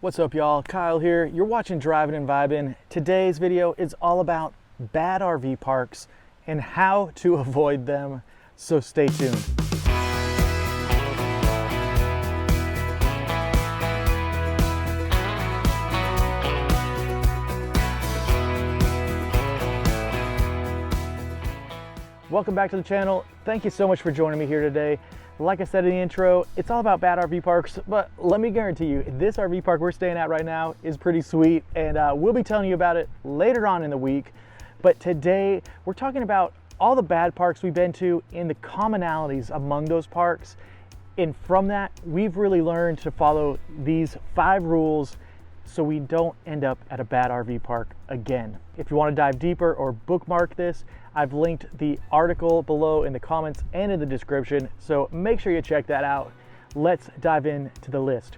What's up, y'all? Kyle here. You're watching Drivin and Vibin. Today's video is all about bad RV parks and how to avoid them, so stay tuned. Welcome back to the channel. Thank you so much for joining me here today. Like I said in the intro, it's all about bad RV parks, but let me guarantee you, this RV park we're staying at right now is pretty sweet, and we'll be telling you about it later on in the week. But today, we're talking about all the bad parks we've been to and the commonalities among those parks. And from that, we've really learned to follow these 5 rules so we don't end up at a bad RV park again. If you want to dive deeper or bookmark this, I've linked the article below in the comments and in the description, so make sure you check that out. Let's dive into the list.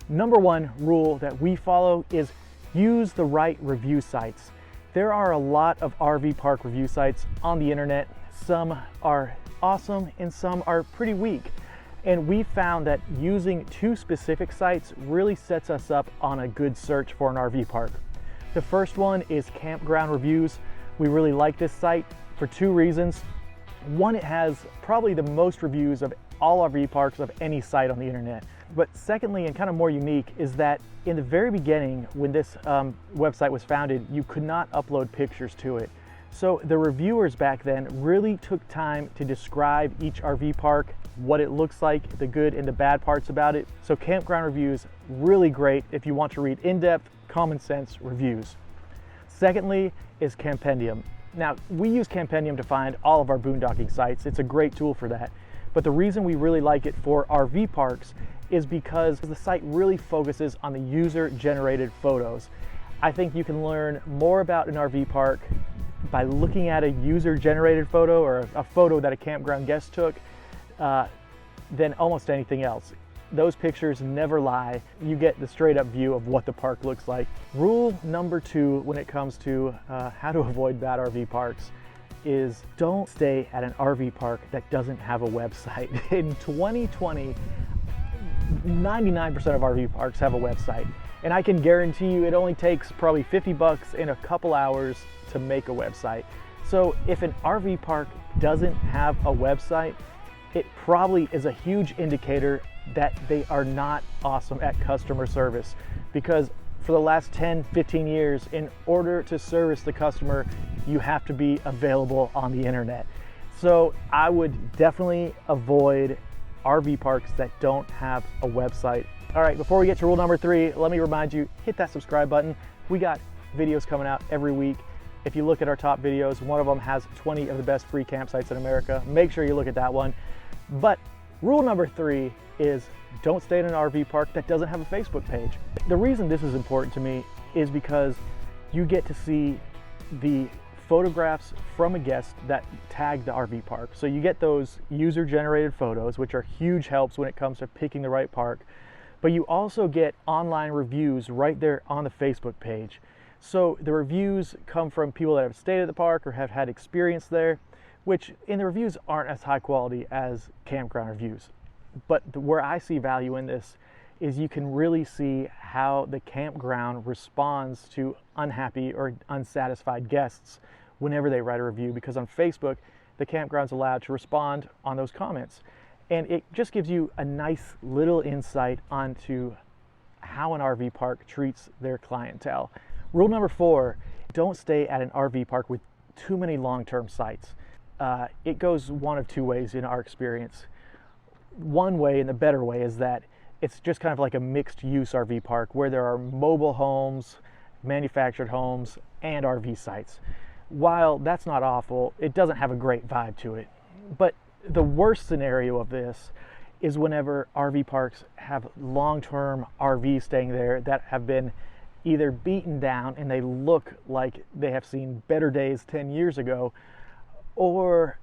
Number 1 rule that we follow is use the right review sites. There are a lot of RV park review sites on the internet. Some are awesome and some are pretty weak. And we found that using 2 specific sites really sets us up on a good search for an RV park. The first one is Campground Reviews. We really like this site for 2 reasons. One, it has probably the most reviews of all RV parks of any site on the internet. But secondly, and kind of more unique, is that in the very beginning, when this website was founded, you could not upload pictures to it. So the reviewers back then really took time to describe each RV park, what it looks like, the good and the bad parts about it. So Campground Reviews, really great if you want to read in-depth, common sense reviews. Secondly is Campendium. Now, we use Campendium to find all of our boondocking sites. It's a great tool for that. But the reason we really like it for RV parks is because the site really focuses on the user-generated photos. I think you can learn more about an RV park by looking at a user-generated photo or a photo that a campground guest took than almost anything else. Those pictures never lie. You get the straight up view of what the park looks like. Rule number 2 when it comes to how to avoid bad RV parks is don't stay at an RV park that doesn't have a website. In 2020, 99% of RV parks have a website. And I can guarantee you it only takes probably $50 in a couple hours to make a website. So if an RV park doesn't have a website, it probably is a huge indicator that they are not awesome at customer service, because for the last 10-15 years, in order to service the customer, you have to be available on the internet. So I would definitely avoid RV parks that don't have a website. All right, before we get to rule number 3, let me remind you, hit that subscribe button. We got videos coming out every week. If you look at our top videos, one of them has 20 of the best free campsites in America. Make sure you look at that one. But rule number 3 is don't stay in an RV park that doesn't have a Facebook page. The reason this is important to me is because you get to see the photographs from a guest that tag the RV park. So you get those user-generated photos, which are huge helps when it comes to picking the right park. But you also get online reviews right there on the Facebook page. So the reviews come from people that have stayed at the park or have had experience there, which in the reviews aren't as high quality as campground reviews. But where I see value in this is you can really see how the campground responds to unhappy or unsatisfied guests whenever they write a review, because on Facebook, the campground's allowed to respond on those comments. And it just gives you a nice little insight onto how an RV park treats their clientele. Rule number 4, don't stay at an RV park with too many long-term sites. It goes one of 2 ways in our experience. One way, and the better way, is that it's just kind of like a mixed use RV park where there are mobile homes, manufactured homes, and RV sites. While that's not awful, it doesn't have a great vibe to it. But the worst scenario of this is whenever RV parks have long-term RVs staying there that have been either beaten down and they look like they have seen better days 10 years ago, or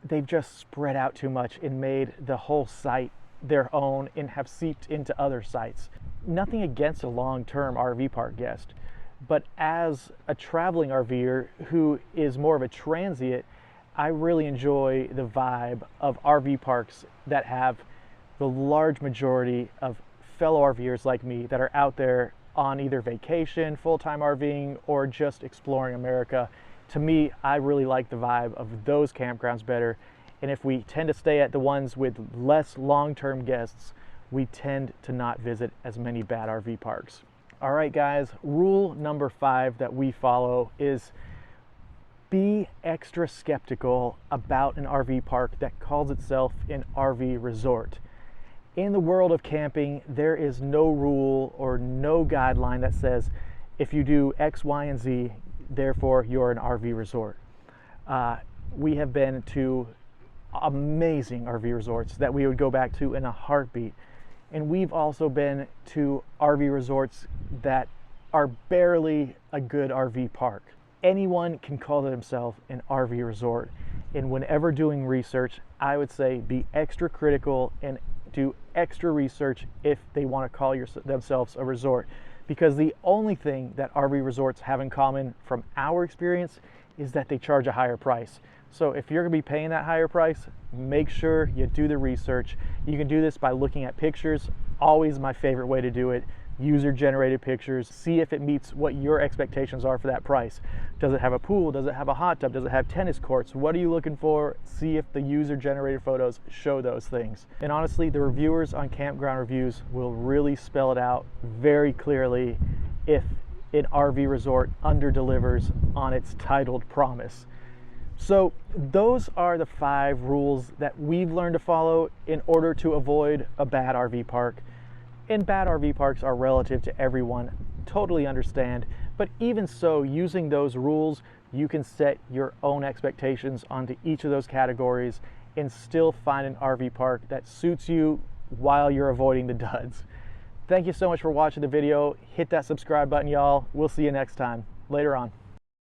they've just spread out too much and made the whole site their own and have seeped into other sites. Nothing against a long-term RV park guest, but as a traveling RVer who is more of a transient, I really enjoy the vibe of RV parks that have the large majority of fellow RVers like me that are out there on either vacation, full-time RVing, or just exploring America. To me, I really like the vibe of those campgrounds better. And if we tend to stay at the ones with less long-term guests, we tend to not visit as many bad RV parks. All right, guys, rule number 5 that we follow is be extra skeptical about an RV park that calls itself an RV resort. In the world of camping, there is no rule or no guideline that says if you do X, Y, and Z, therefore you're an RV resort. We have been to amazing RV resorts that we would go back to in a heartbeat. And we've also been to RV resorts that are barely a good RV park. Anyone can call themselves an RV resort. And whenever doing research, I would say be extra critical and do extra research if they want to call themselves a resort. Because the only thing that RV resorts have in common from our experience is that they charge a higher price. So if you're going to be paying that higher price, make sure you do the research. You can do this by looking at pictures. Always my favorite way to do it. User-generated pictures. See if it meets what your expectations are for that price. Does it have a pool? Does it have a hot tub? Does it have tennis courts? What are you looking for? See if the user-generated photos show those things. And honestly, the reviewers on Campground Reviews will really spell it out very clearly if an RV resort under-delivers on its titled promise. So those are the 5 rules that we've learned to follow in order to avoid a bad RV park. And bad RV parks are relative to everyone, totally understand. But even so, using those rules, you can set your own expectations onto each of those categories and still find an RV park that suits you while you're avoiding the duds. Thank you so much for watching the video. Hit that subscribe button, y'all. We'll see you next time. Later on.